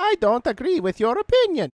I don't agree with your opinion.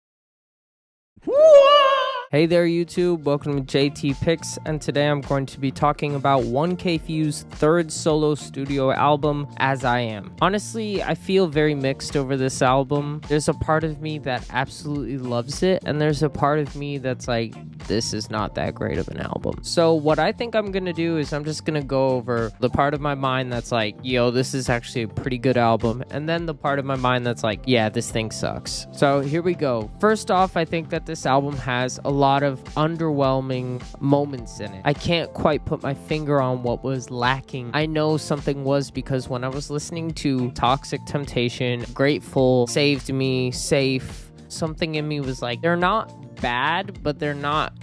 Hey there YouTube, welcome to JT Picks, and today I'm going to be talking about 1K Phew's third solo studio album, As I Am. Honestly, I feel very mixed over this album. There's a part of me that absolutely loves it, and there's a part of me that's like, this is not that great of an album. So what I think I'm gonna do is I'm just gonna go over the part of my mind that's like, yo, this is actually a pretty good album, and then the part of my mind that's like, yeah, this thing sucks. So here we go. First off, I think that this album has a lot of underwhelming moments in it. I can't quite put my finger on what was lacking. I know something was because when I was listening to Toxic Temptation, Grateful, Saved Me, Safe, something in me was like, they're not bad, but they're not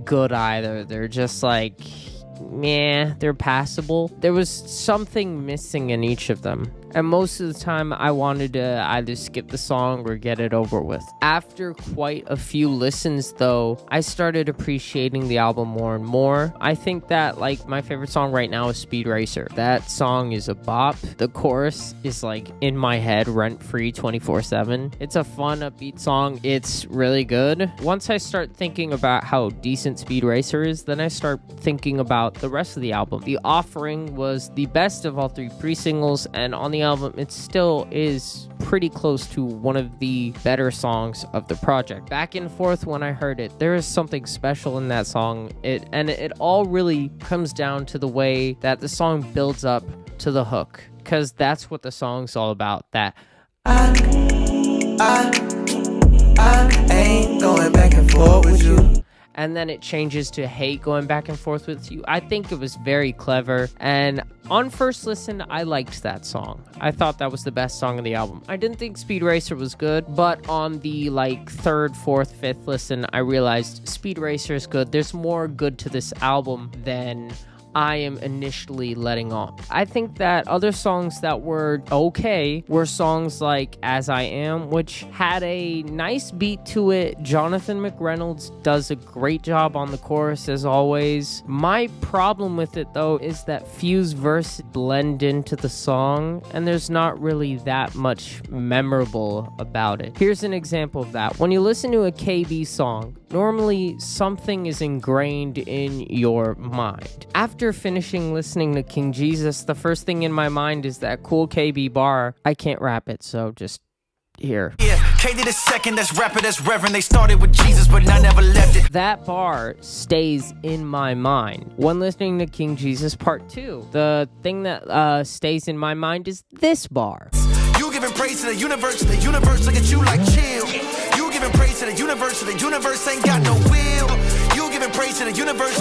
good either. They're just like, meh, they're passable. There was something missing in each of them. And most of the time, I wanted to either skip the song or get it over with. After quite a few listens, though, I started appreciating the album more and more. I think that, like, my favorite song right now is Speed Racer. That song is a bop. The chorus is, like, in my head, rent-free 24/7. It's a fun, upbeat song. It's really good. Once I start thinking about how decent Speed Racer is, then I start thinking about the rest of the album. The Offering was the best of all three pre-singles, and on the album, it still is pretty close to one of the better songs of the project. Back and forth when I heard it, there is something special in that song. It all really comes down to the way that the song builds up to the hook, because that's what the song's all about. That I ain't going back and forth with you. And then it changes to hate going back and forth with you. I think it was very clever, and on first listen, I liked that song. I thought that was the best song of the album. I didn't think Speed Racer was good, but on the third, fourth, fifth listen, I realized Speed Racer is good. There's more good to this album than I am initially letting on. I think that other songs that were okay were songs like As I Am, which had a nice beat to it. Jonathan McReynolds does a great job on the chorus as always. My problem with it though is that Phew's verse blend into the song, and there's not really that much memorable about it. Here's an example of that. When you listen to a KB song, normally something is ingrained in your mind. After finishing listening to King Jesus, the first thing in my mind is that cool KB bar. I can't rap it, so just here. Yeah, K did a second, that's rapper, that's reverend. They started with Jesus, but I never left it. That bar stays in my mind when listening to King Jesus Part 2. The thing that stays in my mind is this bar. You giving praise to the universe look at you like chill. You giving praise to the universe ain't got no will. You giving praise to the universe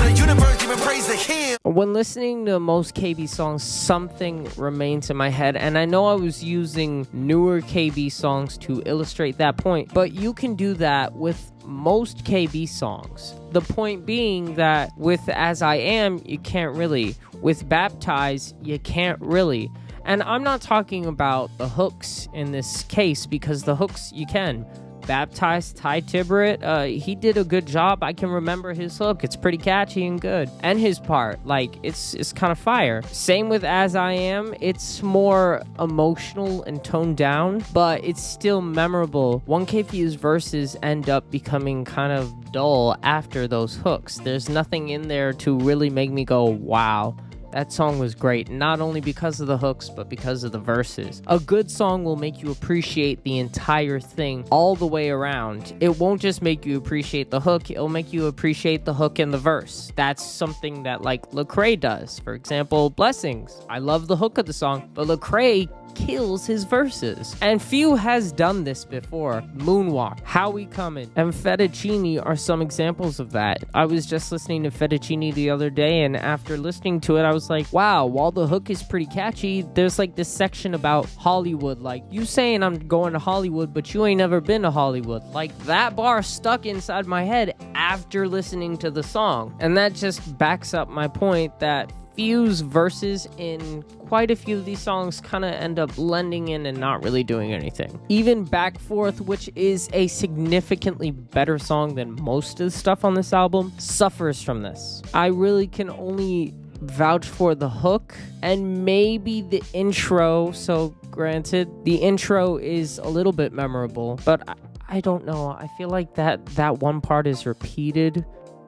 giving praise to him. When listening to most KB songs, something remains in my head, and I know I was using newer KB songs to illustrate that point, but you can do that with most KB songs. The point being that with As I Am, you can't really. With Baptize, you can't really. And I'm not talking about the hooks in this case, because the hooks you can. Baptized Ty Tibberet, he did a good job. I can remember his hook. It's pretty catchy and good. And his part, like, it's kind of fire. Same with As I Am. It's more emotional and toned down, but it's still memorable. 1K Phew's verses end up becoming kind of dull after those hooks. There's nothing in there to really make me go, wow. That song was great, not only because of the hooks, but because of the verses. A good song will make you appreciate the entire thing all the way around. It won't just make you appreciate the hook, it'll make you appreciate the hook and the verse. That's something that, like, Lecrae does. For example, Blessings. I love the hook of the song, but Lecrae kills his verses. And Phew has done this before. Moonwalk, How We Comin', and Fettuccine are some examples of that. I was just listening to Fettuccine the other day, and after listening to it, I was like, wow, while the hook is pretty catchy, there's like this section about Hollywood, like, you saying I'm going to Hollywood, but you ain't never been to Hollywood. Like, that bar stuck inside my head after listening to the song. And that just backs up my point that Phew's verses in quite a few of these songs kind of end up blending in and not really doing anything. Even Back Forth, which is a significantly better song than most of the stuff on this album, suffers from this. I really can only vouch for the hook and maybe the intro, so Granted, the intro is a little bit memorable, but I don't know. I feel like that one part is repeated,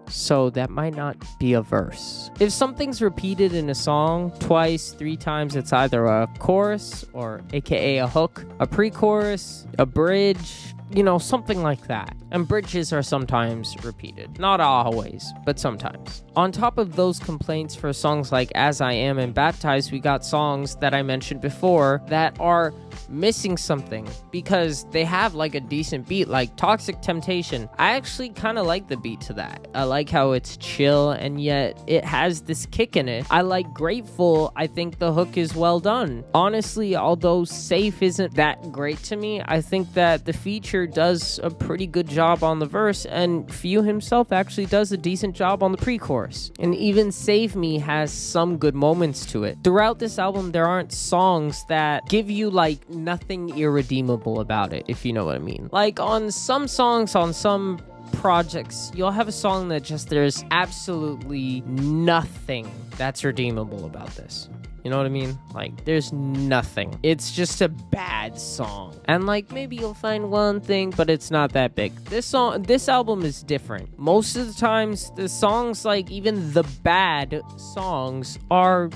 so that might not be a verse. If something's repeated in a song twice, 3 times, it's either a chorus or aka a hook, a pre-chorus, a bridge, something like that. And bridges are sometimes repeated. Not always, but sometimes. On top of those complaints for songs like As I Am and Baptized, we got songs that I mentioned before that are missing something because they have like a decent beat, like Toxic Temptation. I actually kind of like the beat to that. I like how it's chill and yet it has this kick in it. I like Grateful. I think the hook is well done. Honestly, although Safe isn't that great to me, I think that the feature does a pretty good job on the verse, and Phew himself actually does a decent job on the pre-chorus. And even Save Me has some good moments to it. Throughout this album, there aren't songs that give you like nothing irredeemable about it, if you know what I mean. Like on some songs, on some projects, you'll have a song that just there's absolutely nothing that's redeemable about this. You know what I mean? Like, there's nothing. It's just a bad song. And like, maybe you'll find one thing, but it's not that big. This album is different. Most of the times, the songs, like even the bad songs, are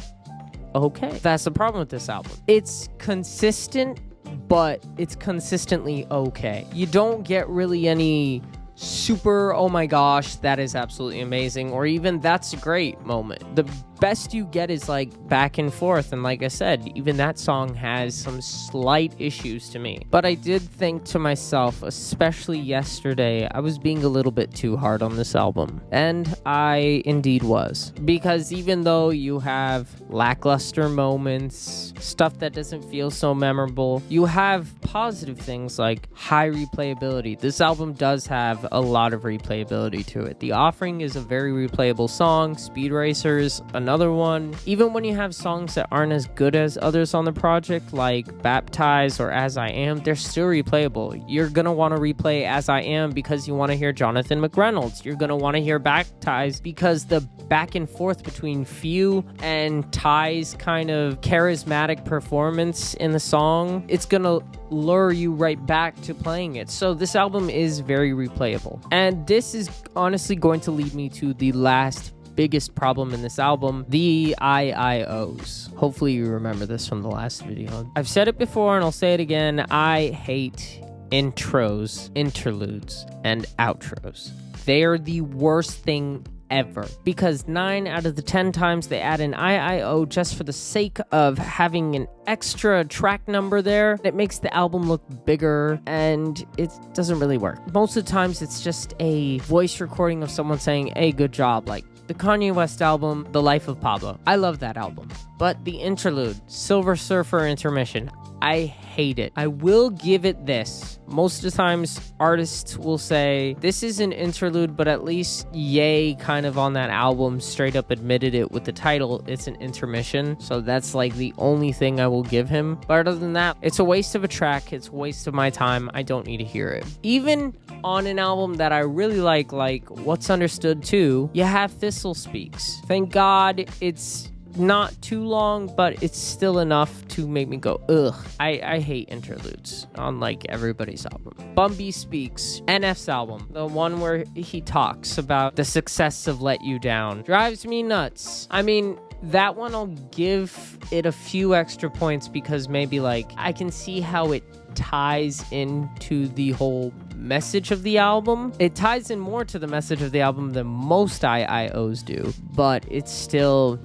okay. That's the problem with this album. It's consistent, but it's consistently okay. You don't get really any super, oh my gosh, that is absolutely amazing, or even that's a great moment. The best you get is like back and forth, and like I said, even that song has some slight issues to me. But I did think to myself, especially yesterday, I was being a little bit too hard on this album, and I indeed was, because even though you have lackluster moments, stuff that doesn't feel so memorable, you have positive things like high replayability. This album does have a lot of replayability to it. The Offering is a very replayable song. Speed Racer's another one. Even when you have songs that aren't as good as others on the project, like Baptized or As I Am, they're still replayable. You're gonna want to replay As I Am because you want to hear Jonathan McReynolds. You're gonna want to hear Baptized because the back and forth between Phew and Ty's kind of charismatic performance in the song, it's gonna lure you right back to playing it. So this album is very replayable. And this is honestly going to lead me to the last biggest problem in this album, the IIOs. Hopefully you remember this from the last video. I've said it before and I'll say it again. I hate intros, interludes, and outros. They are the worst thing ever, because 9 out of the 10 times they add an IIO just for the sake of having an extra track number there. It makes the album look bigger and it doesn't really work. Most of the times it's just a voice recording of someone saying, hey, good job. Like the Kanye West album, The Life of Pablo. I love that album. But the interlude, Silver Surfer intermission, I hate it. I will give it this. Most of the times, artists will say, this is an interlude, but at least Ye kind of on that album straight up admitted it with the title, it's an intermission. So that's like the only thing I will give him. But other than that, it's a waste of a track. It's a waste of my time. I don't need to hear it. Even on an album that I really like What's Understood Too, you have Thistle Speaks. Thank God it's not too long, but it's still enough to make me go, ugh. I hate interludes on like everybody's album. Bumby Speaks, NF's album, the one where he talks about the success of Let You Down, drives me nuts. I mean, that one I'll give it a few extra points because maybe like I can see how it ties into the whole message of the album. It ties in more to the message of the album than most IIOs do, but it's still...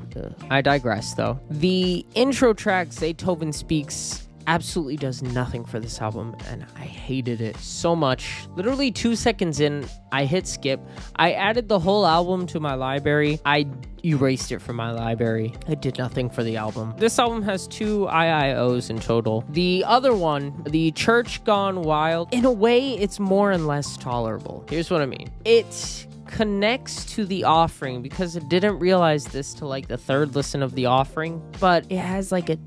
I digress, though. The intro track, Zaytoven Speaks, absolutely does nothing for this album, and I hated it so much. Literally 2 seconds in, I hit skip. I added the whole album to my library. I erased it from my library. It did nothing for the album. This album has 2 IIOs in total. The other one, the Church Gone Wild, in a way, it's more and less tolerable. Here's what I mean. It connects to The Offering because it didn't realize this till like the 3rd listen of The Offering, but it has like at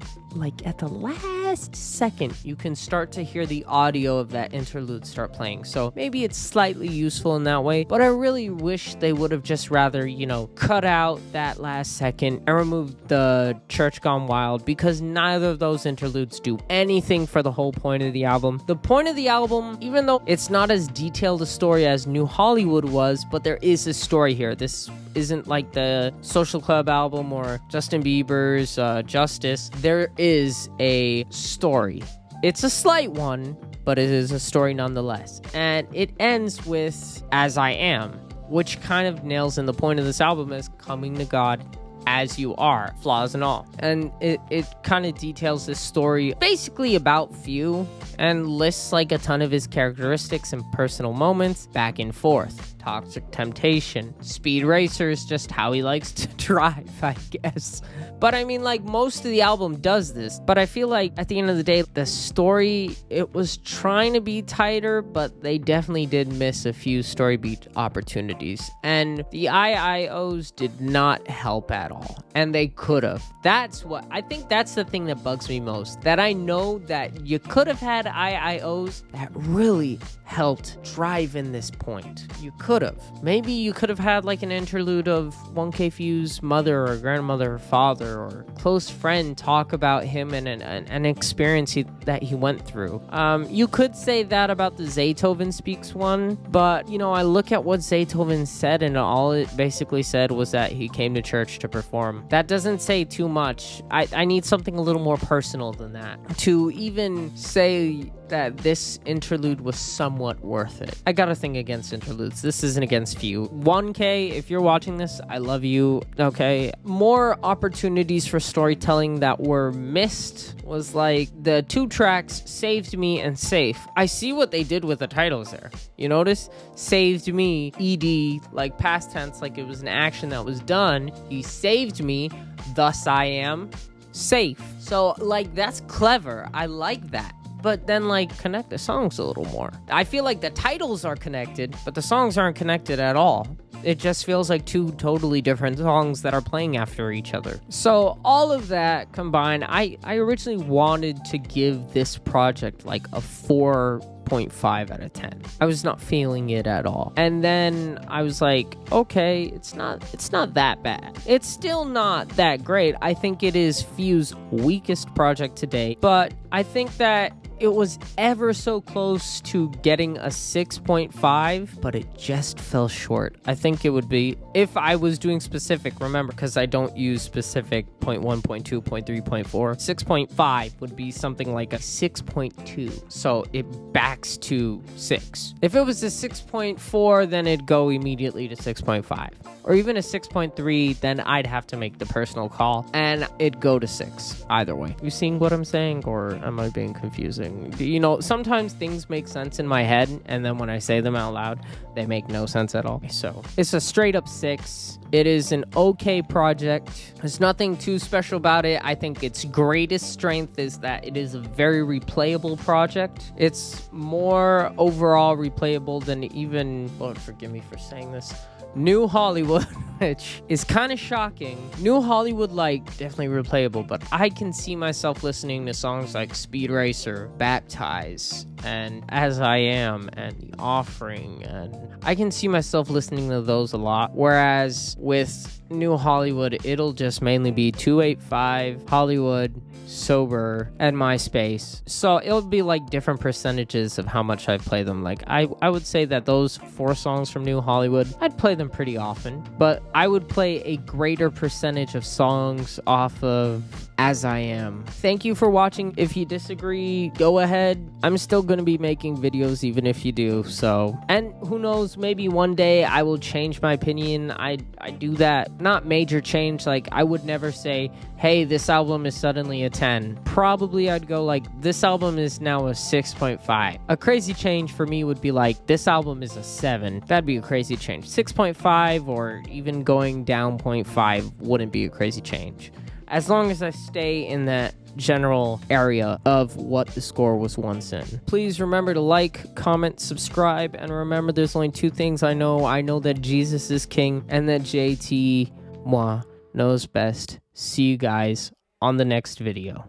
the last last second, you can start to hear the audio of that interlude start playing. So maybe it's slightly useful in that way, but I really wish they would have just rather, cut out that last second and removed the Church Gone Wild, because neither of those interludes do anything for the whole point of the album. The point of the album, even though it's not as detailed a story as New Hollywood was, but there is a story here. This isn't like the Social Club album or Justin Bieber's Justice. There is a story. It's a slight one, but it is a story nonetheless. And it ends with As I Am, which kind of nails in the point of this album as coming to God as you are, flaws and all. And it kind of details this story basically about Phew and lists like a ton of his characteristics and personal moments back and forth. Toxic temptation, speed racers, just how he likes to drive, I guess. But I mean, like, most of the album does this, but I feel like at the end of the day, the story, it was trying to be tighter, but they definitely did miss a few story beat opportunities. And the IIOs did not help at all. And they could have. I think that's the thing that bugs me most. That I know that you could have had IIOs that really helped drive in this point. You could have. Maybe you could have had like an interlude of 1K Phew's mother or grandmother or father or close friend talk about him and an experience that he went through. You could say that about the Zaytoven Speaks one, but I look at what Zaytoven said, and all it basically said was that he came to church to perform. That doesn't say too much. I need something a little more personal than that to even say that this interlude was somewhat worth it. I got a thing against interludes. This isn't against Phew. 1K, if you're watching this, I love you. Okay. More opportunities for storytelling that were missed was like the 2 tracks, Saved Me and Safe. I see what they did with the titles there. You notice? Saved me, ED, like past tense, like it was an action that was done. He saved me, thus I am safe. So like that's clever. I like that. But then, like, connect the songs a little more. I feel like the titles are connected, but the songs aren't connected at all. It just feels like 2 totally different songs that are playing after each other. So all of that combined, I originally wanted to give this project like a 4.5 out of 10. I was not feeling it at all. And then I was like, okay, it's not that bad. It's still not that great. I think it is Phew's weakest project to date, but I think that it was ever so close to getting a 6.5, but it just fell short. I think it would be, if I was doing specific, remember, because I don't use specific 0.1, 0.2, 0.3, 0.4, 6.5 would be something like a 6.2. So it backs to 6. If it was a 6.4, then it'd go immediately to 6.5. Or even a 6.3, then I'd have to make the personal call, and it'd go to 6. Either way. You seeing what I'm saying, or am I being confusing? Sometimes things make sense in my head, and then when I say them out loud, they make no sense at all. So it's a straight up 6. It is an okay project. There's nothing too special about it. I think its greatest strength is that it is a very replayable project. It's more overall replayable than even, Lord forgive me for saying this, New Hollywood, which is kind of shocking. New Hollywood, like, definitely replayable, but I can see myself listening to songs like Speed Racer, Baptize, and As I Am, and The Offering, and I can see myself listening to those a lot. Whereas with New Hollywood, it'll just mainly be 285, Hollywood, Sober, and MySpace. So it'll be like different percentages of how much I play them. Like I would say that those 4 songs from New Hollywood, I'd play them pretty often, but I would play a greater percentage of songs off of As I Am. Thank you for watching. If you disagree, go ahead. I'm still going to be making videos even if you do. So, and who knows, maybe one day I will change my opinion. I do that. Not major change. Like I would never say, hey, this album is suddenly a 10. Probably I'd go like, this album is now a 6.5. A crazy change for me would be like, this album is a 7. That'd be a crazy change. 6.5 or even going down 0.5 wouldn't be a crazy change. As long as I stay in that general area of what the score was once in. Please remember to like, comment, subscribe, and remember there's only 2 things I know. I know that Jesus is king and that JT, moi, knows best. See you guys on the next video.